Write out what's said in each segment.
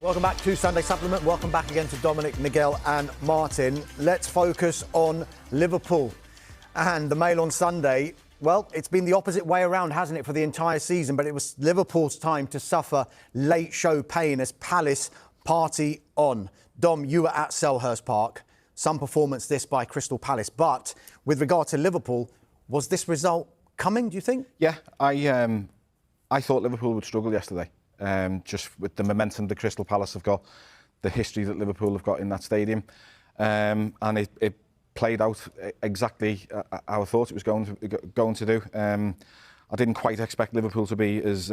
Welcome back to Sunday Supplement. Welcome back again to Dominic, Miguel and Martin. Let's focus on Liverpool. And the Mail on Sunday, well, it's been the opposite way around, hasn't it, for the entire season? But it was Liverpool's time to suffer late show pain as Palace party on. Dom, you were at Selhurst Park. Some performance this by Crystal Palace. But with regard to Liverpool, was this result coming, do you think? Yeah, I thought Liverpool would struggle yesterday. Just with the momentum that Crystal Palace have got, the history that Liverpool have got in that stadium, and it played out exactly how I thought it was going to do. I didn't quite expect Liverpool to be as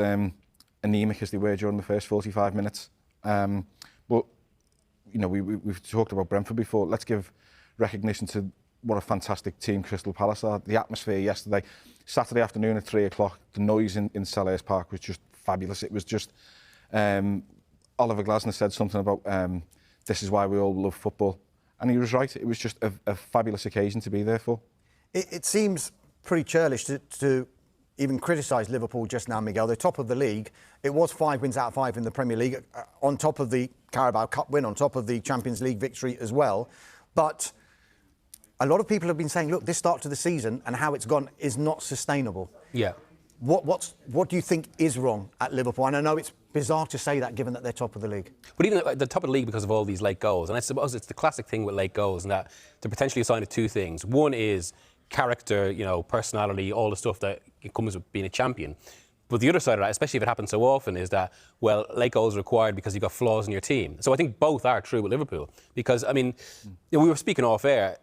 anaemic as they were during the first 45 minutes. But you know, we've talked about Brentford before. Let's give recognition to what a fantastic team Crystal Palace are. The atmosphere yesterday, Saturday afternoon at 3 o'clock, the noise in Selhurst Park was just fabulous. It was just, Oliver Glasner said something about this is why we all love football. And he was right. It was just a fabulous occasion to be there for. It seems pretty churlish to even criticise Liverpool just now, Miguel. They're top of the league. It was 5 wins out of 5 in the Premier League, on top of the Carabao Cup win, on top of the Champions League victory as well. But a lot of people have been saying, look, this start to the season and how it's gone is not sustainable. Yeah. What do you think is wrong at Liverpool? And I know it's bizarre to say that given that they're top of the league. But even at the top of the league because of all these late goals. And I suppose it's the classic thing with late goals, and that they're potentially a sign of two things. One is character, you know, personality, all the stuff that comes with being a champion. But the other side of that, especially if it happens so often, is that, well, late goals are required because you've got flaws in your team. So I think both are true with Liverpool. Because, I mean, we were speaking off air,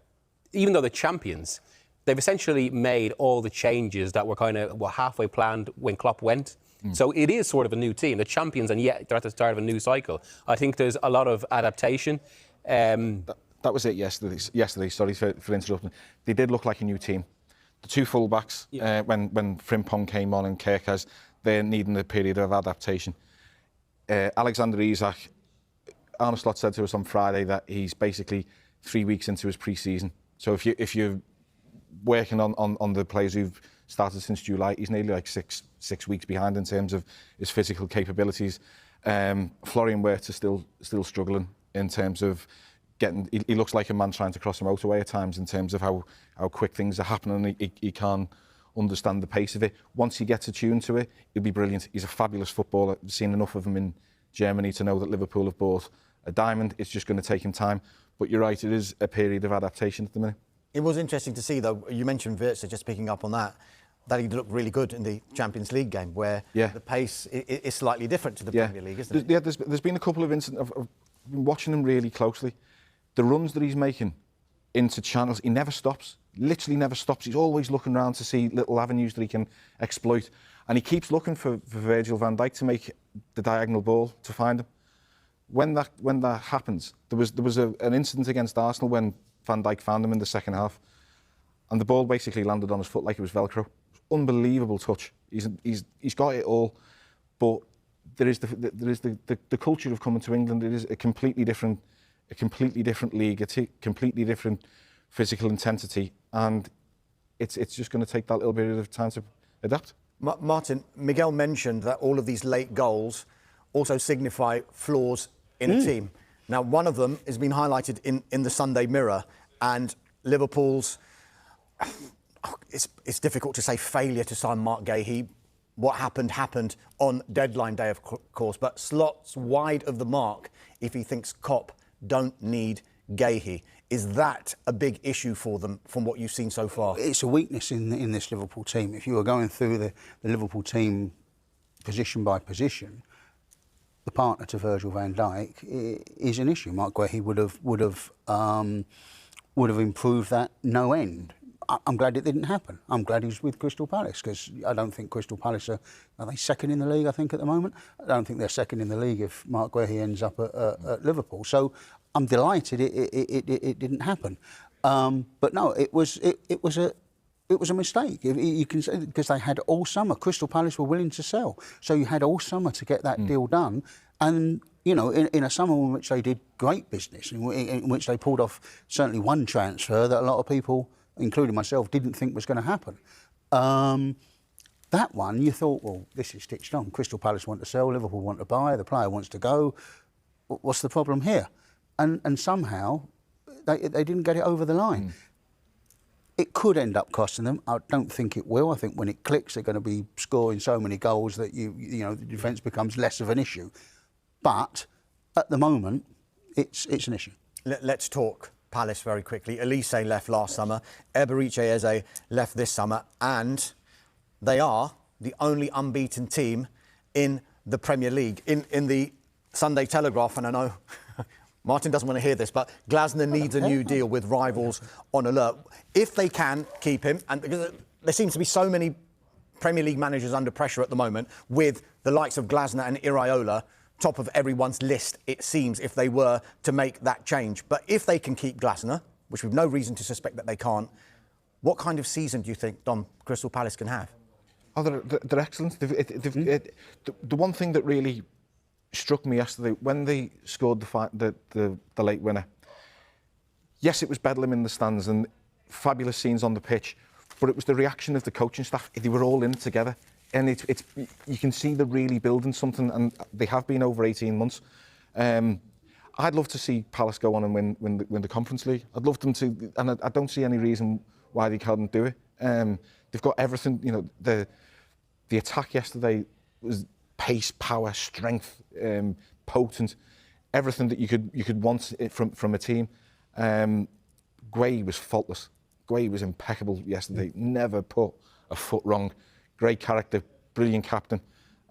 even though they're champions, they've essentially made all the changes that were kind of halfway planned when Klopp went. So it is sort of a new team. They're champions, and yet they're at the start of a new cycle. I think there's a lot of adaptation. That was it yesterday. Sorry for interrupting. They did look like a new team. The two fullbacks, when Frimpong came on and Kerkez, they're needing a period of adaptation. Alexander Isak, Arne Slot said to us on Friday that he's basically 3 weeks into his pre-season. So if you're working on the players who've started since July, he's nearly like six weeks behind in terms of his physical capabilities. Florian Wirtz is still struggling in terms of getting. He looks like a man trying to cross a motorway at times in terms of how quick things are happening. He can't understand the pace of it. Once he gets attuned to it, he'll be brilliant. He's a fabulous footballer. I've seen enough of him in Germany to know that Liverpool have bought a diamond. It's just going to take him time. But you're right, it is a period of adaptation at the minute. It was interesting to see, though, you mentioned Wirtz, just picking up on that he looked really good in the Champions League game, where the pace is slightly different to the Premier League, isn't it? Yeah, there's been a couple of incidents. I've been watching him really closely. The runs that he's making into channels, he never stops, literally never stops. He's always looking around to see little avenues that he can exploit. And he keeps looking for Virgil van Dijk to make the diagonal ball to find him. When that happens, there was an incident against Arsenal when Van Dijk found him in the second half, and the ball basically landed on his foot like it was Velcro. Unbelievable touch. He's got it all, but there is the culture of coming to England. It is a completely different league. It's a completely different physical intensity, and it's just going to take that little bit of time to adapt. Martin, Miguel mentioned that all of these late goals also signify flaws in a team. Now, one of them has been highlighted in the Sunday Mirror, and Liverpool's, it's difficult to say failure to sign Mark Gahey. What happened on deadline day, of course, but Slot's wide of the mark if he thinks Klopp don't need Gahey. Is that a big issue for them from what you've seen so far? It's a weakness in this Liverpool team. If you were going through the Liverpool team position by position, the partner to Virgil van Dijk is an issue. Mark Gahey would have improved that no end. I'm glad it didn't happen. I'm glad he's with Crystal Palace, because I don't think Crystal Palace are they second in the league, I think, at the moment? I don't think they're second in the league if Mark Gahey ends up at Liverpool. So I'm delighted it didn't happen. But no, it was a mistake. You can say, because they had all summer. Crystal Palace were willing to sell, so you had all summer to get that deal done. And you know, in a summer in which they did great business, in which they pulled off certainly one transfer that a lot of people, including myself, didn't think was going to happen. That one, you thought, well, this is stitched on. Crystal Palace want to sell, Liverpool want to buy, the player wants to go. what's the problem here? And somehow they didn't get it over the line. It could end up costing them. I don't think it will. I think when it clicks, they're going to be scoring so many goals that you know the defence becomes less of an issue. But at the moment, it's an issue. Let's talk Palace very quickly. Elise left last summer. Eberiche Eze left this summer, and they are the only unbeaten team in the Premier League. In the Sunday Telegraph, and I know Martin doesn't want to hear this, but Glasner needs a new deal with rivals on alert. If they can keep him, and because there seems to be so many Premier League managers under pressure at the moment, with the likes of Glasner and Iraola top of everyone's list, it seems, if they were to make that change. But if they can keep Glasner, which we've no reason to suspect that they can't, what kind of season do you think, Dom, Crystal Palace can have? Oh, they're excellent. The one thing that really struck me yesterday, when they scored the late winner, yes, it was bedlam in the stands and fabulous scenes on the pitch, but it was the reaction of the coaching staff. They were all in it together, and it's you can see they're really building something, and they have been over 18 months. I'd love to see Palace go on and win the Conference League. I'd love them to, and I don't see any reason why they can't do it. They've got everything. You know, the attack yesterday was pace, power, strength, potent, everything that you could want from a team. Gueye was faultless. Gueye was impeccable yesterday. Never put a foot wrong. Great character, brilliant captain.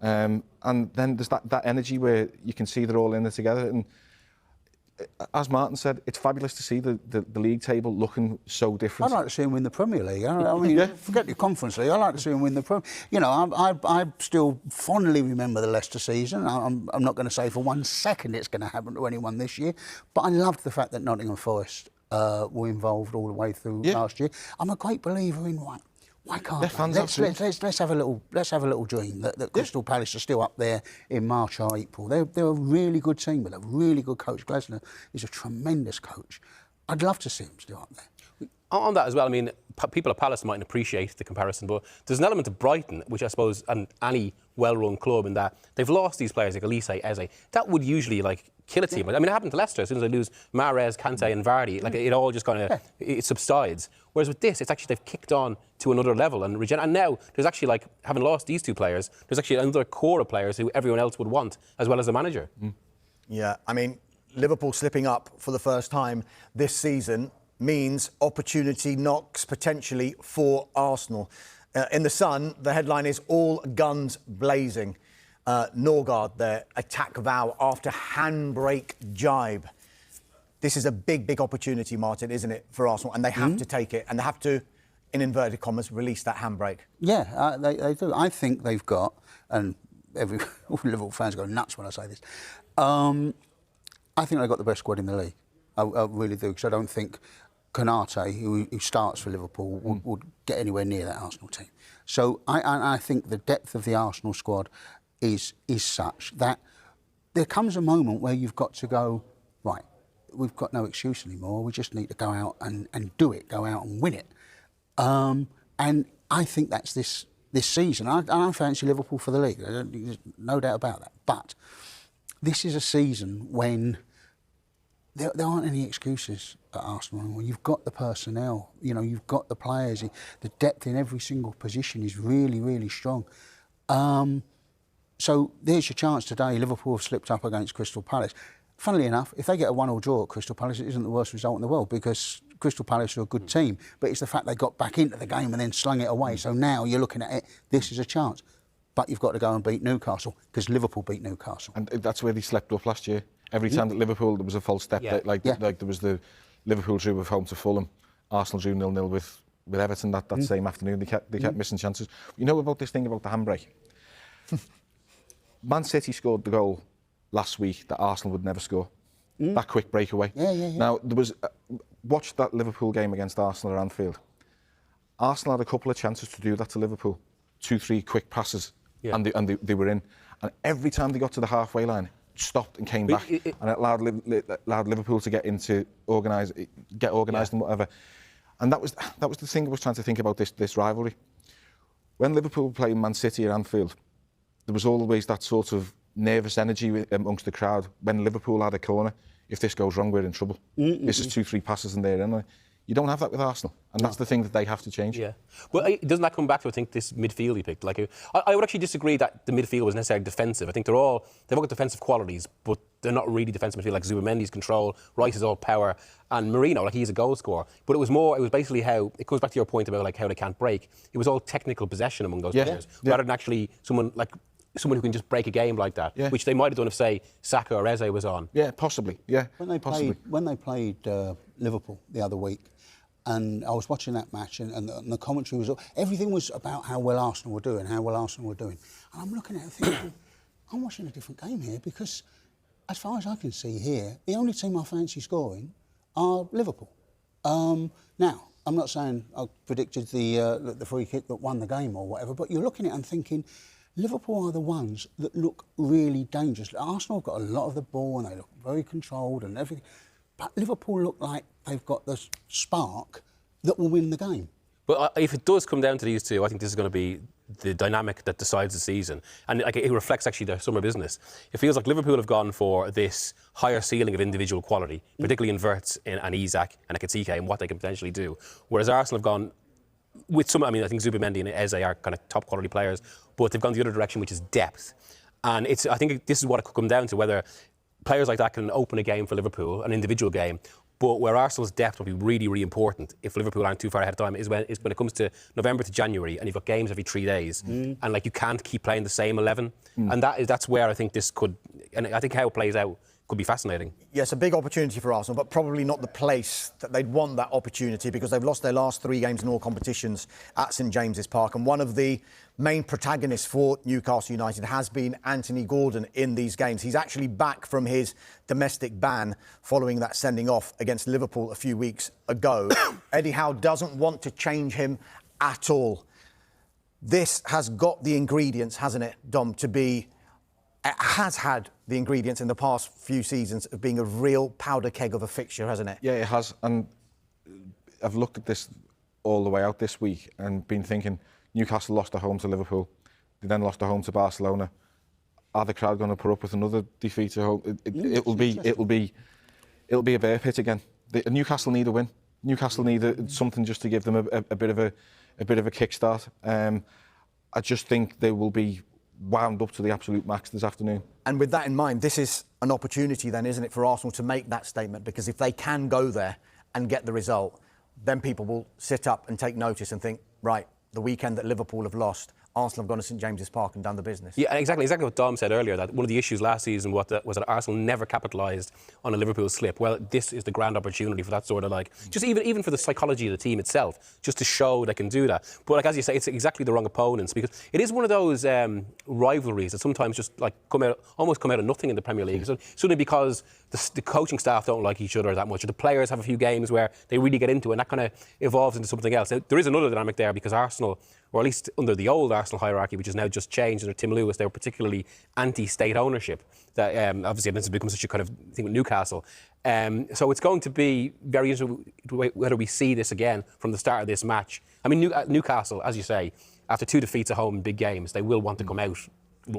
And then there's that energy where you can see they're all in there together. And as Martin said, it's fabulous to see the league table looking so different. I'd like to see him win the Premier League. I mean, forget the Conference League. I'd like to see him win the Premier. You know, I still fondly remember the Leicester season. I'm not going to say for 1 second it's going to happen to anyone this year, but I loved the fact that Nottingham Forest were involved all the way through last year. I'm a great believer in why can't let's have a little dream that Crystal Palace are still up there in March or April. They're a really good team with a really good coach. Glasner is a tremendous coach. I'd love to see him still up there. On that as well, I mean, people at Palace mightn't appreciate the comparison, but there's an element of Brighton, which I suppose, and any well-run club, in that they've lost these players like Elise, Eze. That would usually kill a team. I mean, it happened to Leicester. As soon as they lose Mahrez, Kante and Vardy, it all just kind of it subsides. Whereas with this, it's actually they've kicked on to another level and now there's actually, having lost these two players, there's actually another core of players who everyone else would want, as well as the manager. Yeah, I mean, Liverpool slipping up for the first time this season means opportunity knocks potentially for Arsenal. In the Sun, the headline is all guns blazing. Norgard, their attack vow after handbrake jibe. This is a big opportunity, Martin, isn't it, for Arsenal? And they have to take it, and they have to, in inverted commas, release that handbrake. Yeah, they do. I think they've got, and all Liverpool fans go nuts when I say this, I think they've got the best squad in the league. I really do, because I don't think Konate, who starts for Liverpool, would get anywhere near that Arsenal team. So I think the depth of the Arsenal squad is such that there comes a moment where you've got to go, right, we've got no excuse anymore. We just need to go out and do it, go out and win it. And I think that's this season. I fancy Liverpool for the league. There's no doubt about that. But this is a season when there aren't any excuses at Arsenal anymore. You've got the personnel, you've got the players. The depth in every single position is really, really strong. So there's your chance today. Liverpool have slipped up against Crystal Palace. Funnily enough, if they get a 1-1 draw at Crystal Palace, it isn't the worst result in the world, because Crystal Palace are a good team. But it's the fact they got back into the game and then slung it away. So now you're looking at it, this is a chance. But you've got to go and beat Newcastle, because Liverpool beat Newcastle. And that's where they slept up last year. Every time that Liverpool, there was a false step. There was the Liverpool drew with home to Fulham. Arsenal drew 0-0 with Everton that same afternoon. They kept missing chances. You know about this thing about the handbrake? Man City scored the goal last week that Arsenal would never score. That quick breakaway. Yeah. Now, there was... watch that Liverpool game against Arsenal at Anfield. Arsenal had a couple of chances to do that to Liverpool. 2-3 quick passes, and they were in. And every time they got to the halfway line, stopped and came back, and it allowed Liverpool to get organised and whatever. And that was the thing I was trying to think about this rivalry. When Liverpool were playing Man City at Anfield, there was always that sort of nervous energy amongst the crowd. When Liverpool had a corner, if this goes wrong, we're in trouble. This is 2-3 passes in there anyway. You don't have that with Arsenal, and that's the thing that they have to change. Yeah. Well, doesn't that come back to, I think, this midfield he picked? Like, I would actually disagree that the midfield was necessarily defensive. I think they've all got defensive qualities, but they're not really defensive midfield. Like Zubamendi's control, Rice is all power, and Marino, like, he's a goal scorer. But it was basically how, it comes back to your point about like how they can't break. It was all technical possession among those players, rather than actually someone who can just break a game like that, which they might have done if, say, Saka or Eze was on. Yeah, possibly. Yeah, when they played Liverpool the other week, and I was watching that match, and the commentary was everything was about how well Arsenal were doing, And I'm looking at it thinking, I'm watching a different game here, because as far as I can see here, the only team I fancy scoring are Liverpool. Now, I'm not saying I predicted the free kick that won the game or whatever, but you're looking at it and thinking, Liverpool are the ones that look really dangerous. Arsenal have got a lot of the ball and they look very controlled and everything. But Liverpool look like they've got the spark that will win the game. But if it does come down to these two, I think this is going to be the dynamic that decides the season. And like, it reflects actually their summer business. It feels like Liverpool have gone for this higher ceiling of individual quality, particularly in Wirtz and Isak and Ekitike and what they can potentially do. Whereas Arsenal have gone with some, I mean, I think Zubamendi and Eze are kind of top quality players, but they've gone the other direction, which is depth. And I think this is what it could come down to, whether players like that can open a game for Liverpool, an individual game, but where Arsenal's depth will be really, really important if Liverpool aren't too far ahead of time is when it comes to November to January and you've got games every 3 days and like you can't keep playing the same 11. And that's where I think this could, and I think how it plays out could be fascinating. Yes, a big opportunity for Arsenal, but probably not the place that they'd want that opportunity, because they've lost their last 3 games in all competitions at St James's Park. And one of the main protagonists for Newcastle United has been Anthony Gordon in these games. He's actually back from his domestic ban following that sending off against Liverpool a few weeks ago. Eddie Howe doesn't want to change him at all. This has got the ingredients, hasn't it, Dom, to be... It has had the ingredients in the past few seasons of being a real powder keg of a fixture, hasn't it? Yeah, it has. And I've looked at this all the way out this week and been thinking, Newcastle lost at home to Liverpool. They then lost at home to Barcelona. Are the crowd going to put up with another defeat at home? It'll be a bear pit again. Newcastle need a win. Newcastle need something just to give them a bit of a kickstart. I just think they will be wound up to the absolute max this afternoon. And with that in mind, this is an opportunity then, isn't it, for Arsenal to make that statement? Because if they can go there and get the result, then people will sit up and take notice and think, right, the weekend that Liverpool have lost, Arsenal have gone to St James's Park and done the business. Yeah, exactly what Dom said earlier, that one of the issues last season was that Arsenal never capitalised on a Liverpool slip. Well, this is the grand opportunity for that sort of just even for the psychology of the team itself, just to show they can do that. But like as you say, it's exactly the wrong opponents, because it is one of those rivalries that sometimes just like almost come out of nothing in the Premier League. So suddenly because the coaching staff don't like each other that much, or the players have a few games where they really get into it, and that kind of evolves into something else. Now, there is another dynamic there, because Arsenal, or at least under the old Arsenal hierarchy, which has now just changed under Tim Lewis, they were particularly anti-state ownership. That obviously has become such a kind of thing with Newcastle. So it's going to be very interesting whether we see this again from the start of this match. I mean, Newcastle, as you say, after 2 defeats at home in big games, they will want to come out